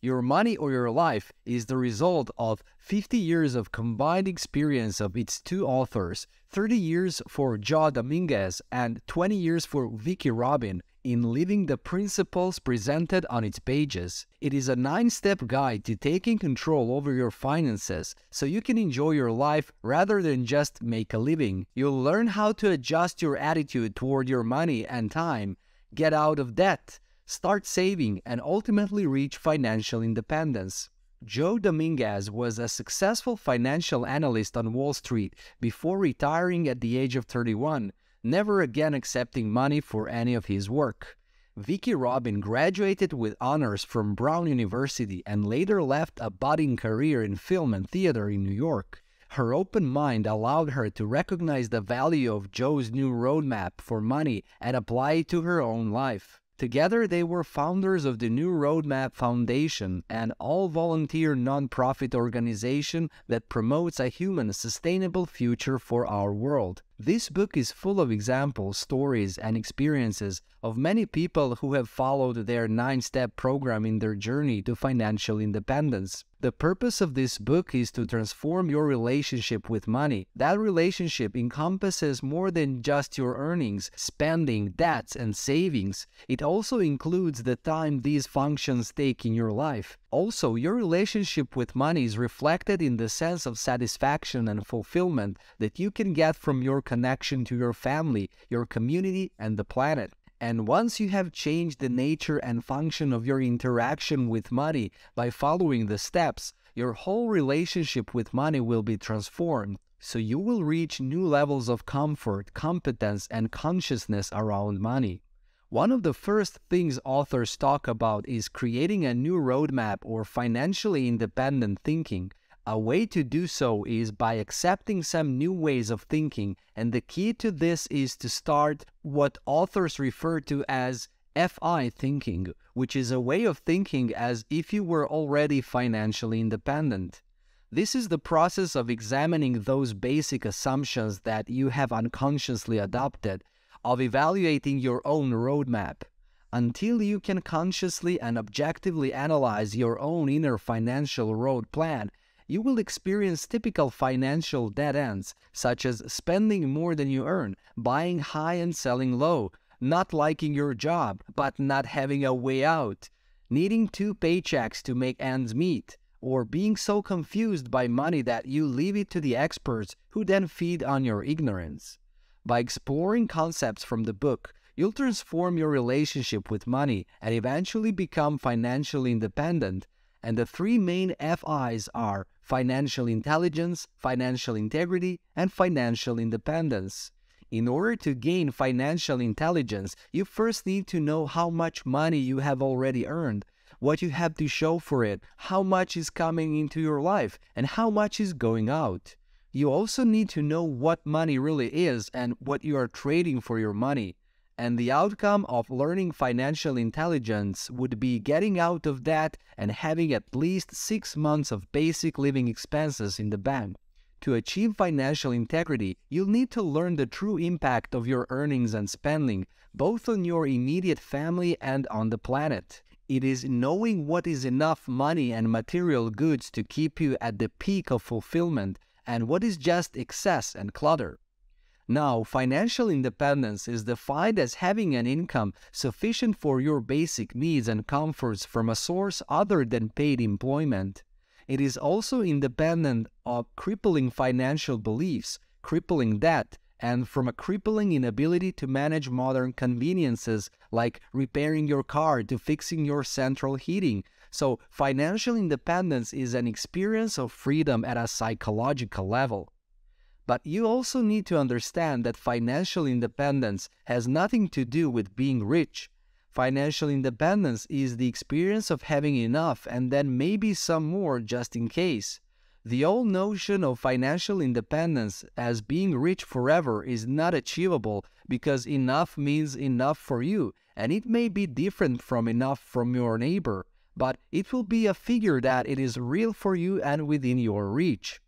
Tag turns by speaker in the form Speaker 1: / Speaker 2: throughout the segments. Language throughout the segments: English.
Speaker 1: Your money or your life is the result of 50 years of combined experience of its two authors, 30 years for Dominguez and 20 years for Vicki Robin, in living the principles presented on its pages. It is a 9-step guide to taking control over your finances so you can enjoy your life rather than just make a living. You'll learn how to adjust your attitude toward your money and time, get out of debt, start saving, and ultimately reach financial independence. Joe Dominguez was a successful financial analyst on Wall Street before retiring at the age of 31, never again accepting money for any of his work. Vicki Robin graduated with honors from Brown University and later left a budding career in film and theater in New York. Her open mind allowed her to recognize the value of Joe's new roadmap for money and apply it to her own life. Together, they were founders of the New Roadmap Foundation, an all-volunteer non-profit organization that promotes a human, sustainable future for our world. This book is full of examples, stories, and experiences of many people who have followed their 9-step program in their journey to financial independence. The purpose of this book is to transform your relationship with money. That relationship encompasses more than just your earnings, spending, debts, and savings. It also includes the time these functions take in your life. Also, your relationship with money is reflected in the sense of satisfaction and fulfillment that you can get from your connection to your family, your community, and the planet. And once you have changed the nature and function of your interaction with money by following the steps, your whole relationship with money will be transformed. So you will reach new levels of comfort, competence, and consciousness around money. One of the first things authors talk about is creating a new roadmap or financially independent thinking. A way to do so is by accepting some new ways of thinking, and the key to this is to start what authors refer to as FI thinking, which is a way of thinking as if you were already financially independent. This is the process of examining those basic assumptions that you have unconsciously adopted, of evaluating your own roadmap. Until you can consciously and objectively analyze your own inner financial road plan, you will experience typical financial dead ends, such as spending more than you earn, buying high and selling low, not liking your job but not having a way out, needing 2 paychecks to make ends meet, or being so confused by money that you leave it to the experts who then feed on your ignorance. By exploring concepts from the book, you'll transform your relationship with money and eventually become financially independent. And the 3 main FIs are financial intelligence, financial integrity, and financial independence. In order to gain financial intelligence, you first need to know how much money you have already earned, what you have to show for it, how much is coming into your life, and how much is going out. You also need to know what money really is and what you are trading for your money. And the outcome of learning financial intelligence would be getting out of debt and having at least 6 months of basic living expenses in the bank. To achieve financial integrity, you'll need to learn the true impact of your earnings and spending, both on your immediate family and on the planet. It is knowing what is enough money and material goods to keep you at the peak of fulfillment and what is just excess and clutter. Now, financial independence is defined as having an income sufficient for your basic needs and comforts from a source other than paid employment. It is also independent of crippling financial beliefs, crippling debt, and from a crippling inability to manage modern conveniences like repairing your car to fixing your central heating. So, financial independence is an experience of freedom at a psychological level. But you also need to understand that financial independence has nothing to do with being rich. Financial independence is the experience of having enough and then maybe some more just in case. The old notion of financial independence as being rich forever is not achievable because enough means enough for you, and it may be different from enough from your neighbor, but it will be a figure that it is real for you and within your reach.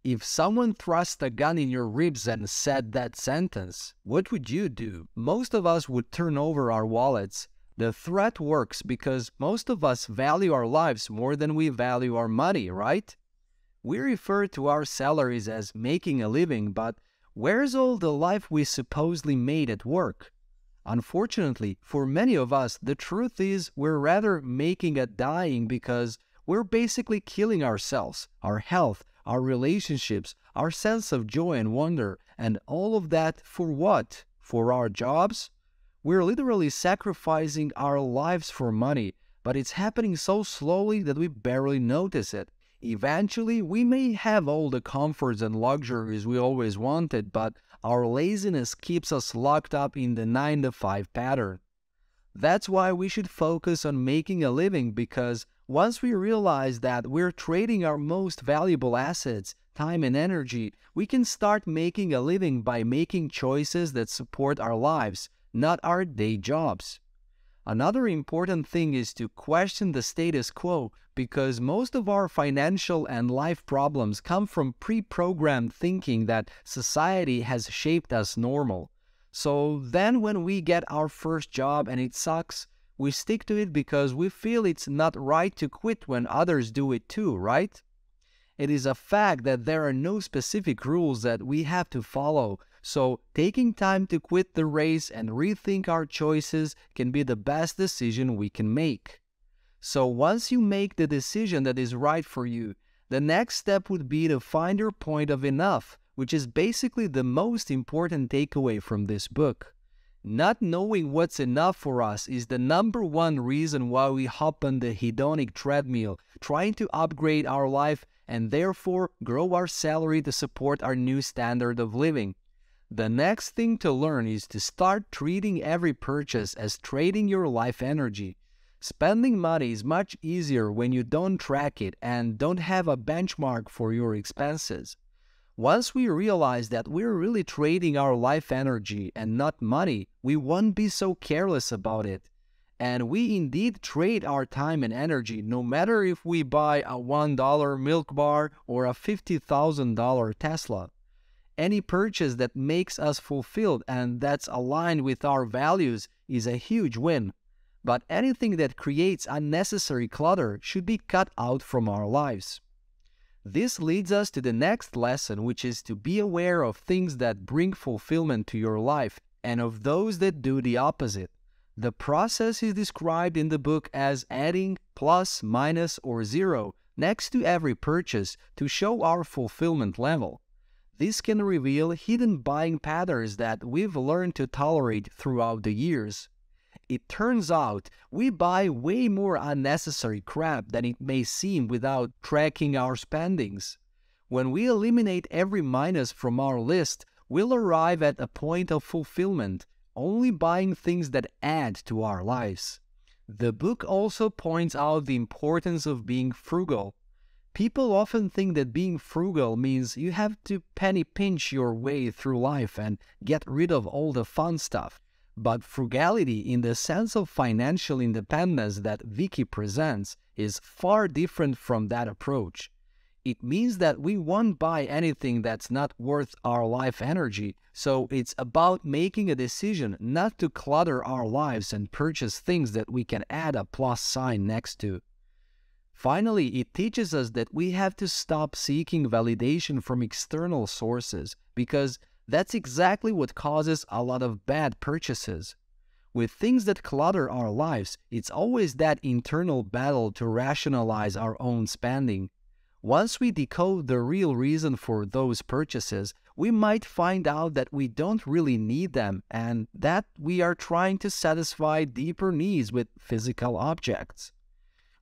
Speaker 1: If someone thrust a gun in your ribs and said that sentence, what would you do? Most of us would turn over our wallets, The threat works because most of us value our lives more than we value our money, right? We refer to our salaries as making a living, but where's all the life we supposedly made at work? Unfortunately, for many of us, the truth is we're rather making a dying because we're basically killing ourselves, our health, our relationships, our sense of joy and wonder, and all of that for what? For our jobs? We're literally sacrificing our lives for money, but it's happening so slowly that we barely notice it. Eventually, we may have all the comforts and luxuries we always wanted, but our laziness keeps us locked up in the 9-to-5 pattern. That's why we should focus on making a living, because once we realize that we're trading our most valuable assets, time and energy, we can start making a living by making choices that support our lives, not our day jobs. Another important thing is to question the status quo, because most of our financial and life problems come from pre-programmed thinking that society has shaped as normal. So then when we get our first job and it sucks, we stick to it because we feel it's not right to quit when others do it too, right? It is a fact that there are no specific rules that we have to follow, so taking time to quit the race and rethink our choices can be the best decision we can make. So once you make the decision that is right for you, the next step would be to find your point of enough, which is basically the most important takeaway from this book. Not knowing what's enough for us is the number one reason why we hop on the hedonic treadmill, trying to upgrade our life and therefore grow our salary to support our new standard of living. The next thing to learn is to start treating every purchase as trading your life energy. Spending money is much easier when you don't track it and don't have a benchmark for your expenses. Once we realize that we're really trading our life energy and not money, we won't be so careless about it. And we indeed trade our time and energy, no matter if we buy a $1 milk bar or a $50,000 Tesla. Any purchase that makes us fulfilled and that's aligned with our values is a huge win. But anything that creates unnecessary clutter should be cut out from our lives. This leads us to the next lesson, which is to be aware of things that bring fulfillment to your life and of those that do the opposite. The process is described in the book as adding plus, minus, or zero next to every purchase to show our fulfillment level. This can reveal hidden buying patterns that we've learned to tolerate throughout the years. It turns out we buy way more unnecessary crap than it may seem without tracking our spendings. When we eliminate every minus from our list, we'll arrive at a point of fulfillment, only buying things that add to our lives. The book also points out the importance of being frugal. People often think that being frugal means you have to penny pinch your way through life and get rid of all the fun stuff. But frugality, in the sense of financial independence that Vicki presents, is far different from that approach. It means that we won't buy anything that's not worth our life energy, so it's about making a decision not to clutter our lives and purchase things that we can add a plus sign next to. Finally, it teaches us that we have to stop seeking validation from external sources, because that's exactly what causes a lot of bad purchases. With things that clutter our lives, it's always that internal battle to rationalize our own spending. Once we decode the real reason for those purchases, we might find out that we don't really need them and that we are trying to satisfy deeper needs with physical objects.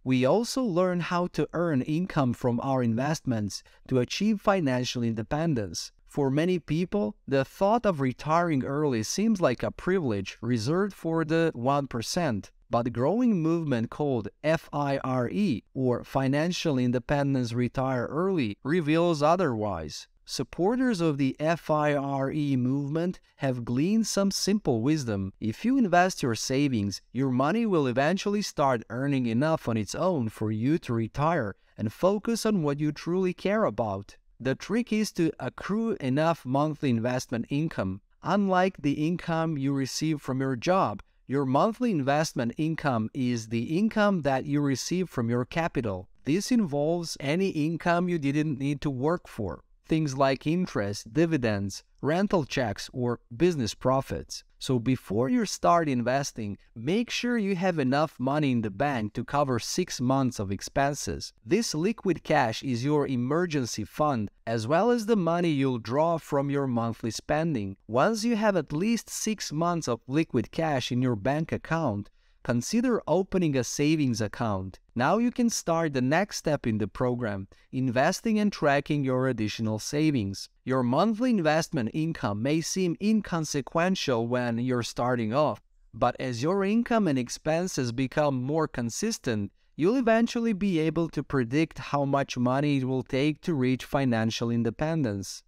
Speaker 1: We also learn how to earn income from our investments to achieve financial independence. For many people, the thought of retiring early seems like a privilege reserved for the 1%, but the growing movement called FIRE, or Financial Independence Retire Early, reveals otherwise. Supporters of the FIRE movement have gleaned some simple wisdom. If you invest your savings, your money will eventually start earning enough on its own for you to retire and focus on what you truly care about. The trick is to accrue enough monthly investment income. Unlike the income you receive from your job, Your monthly investment income is the income that you receive from your capital. This involves any income you didn't need to work for. Things like interest, dividends, rental checks, or business profits. So before you start investing, make sure you have enough money in the bank to cover 6 months of expenses. This liquid cash is your emergency fund, as well as the money you'll draw from your monthly spending. Once you have at least 6 months of liquid cash in your bank account, consider opening a savings account. Now you can start the next step in the program, investing and tracking your additional savings. Your monthly investment income may seem inconsequential when you're starting off, but as your income and expenses become more consistent, you'll eventually be able to predict how much money it will take to reach financial independence.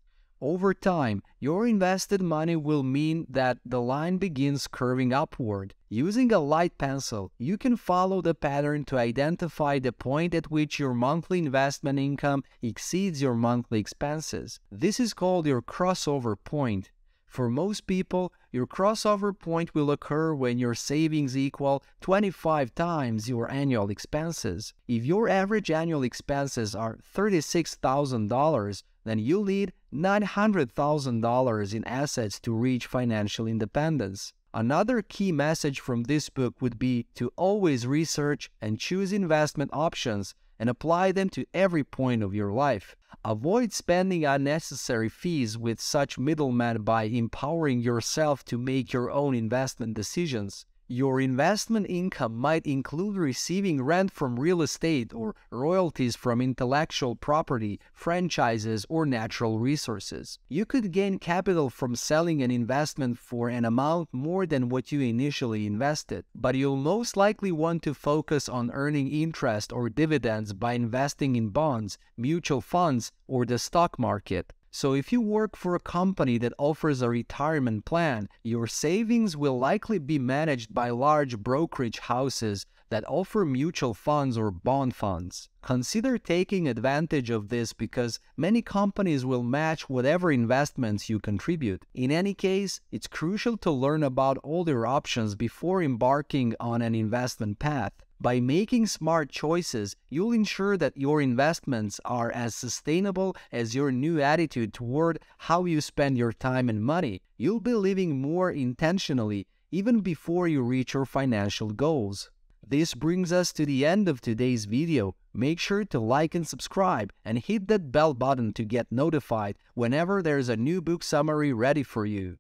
Speaker 1: Over time, your invested money will mean that the line begins curving upward. Using a light pencil, you can follow the pattern to identify the point at which your monthly investment income exceeds your monthly expenses. This is called your crossover point. For most people, your crossover point will occur when your savings equal 25 times your annual expenses. If your average annual expenses are $36,000, then you'll need $900,000 in assets to reach financial independence. Another key message from this book would be to always research and choose investment options and apply them to every point of your life. Avoid spending unnecessary fees with such middlemen by empowering yourself to make your own investment decisions. Your investment income might include receiving rent from real estate or royalties from intellectual property, franchises, or natural resources. You could gain capital from selling an investment for an amount more than what you initially invested, but you'll most likely want to focus on earning interest or dividends by investing in bonds, mutual funds, or the stock market. So if you work for a company that offers a retirement plan, your savings will likely be managed by large brokerage houses that offer mutual funds or bond funds. Consider taking advantage of this because many companies will match whatever investments you contribute. In any case, it's crucial to learn about all your options before embarking on an investment path. By making smart choices, you'll ensure that your investments are as sustainable as your new attitude toward how you spend your time and money. You'll be living more intentionally even before you reach your financial goals. This brings us to the end of today's video. Make sure to like and subscribe and hit that bell button to get notified whenever there's a new book summary ready for you.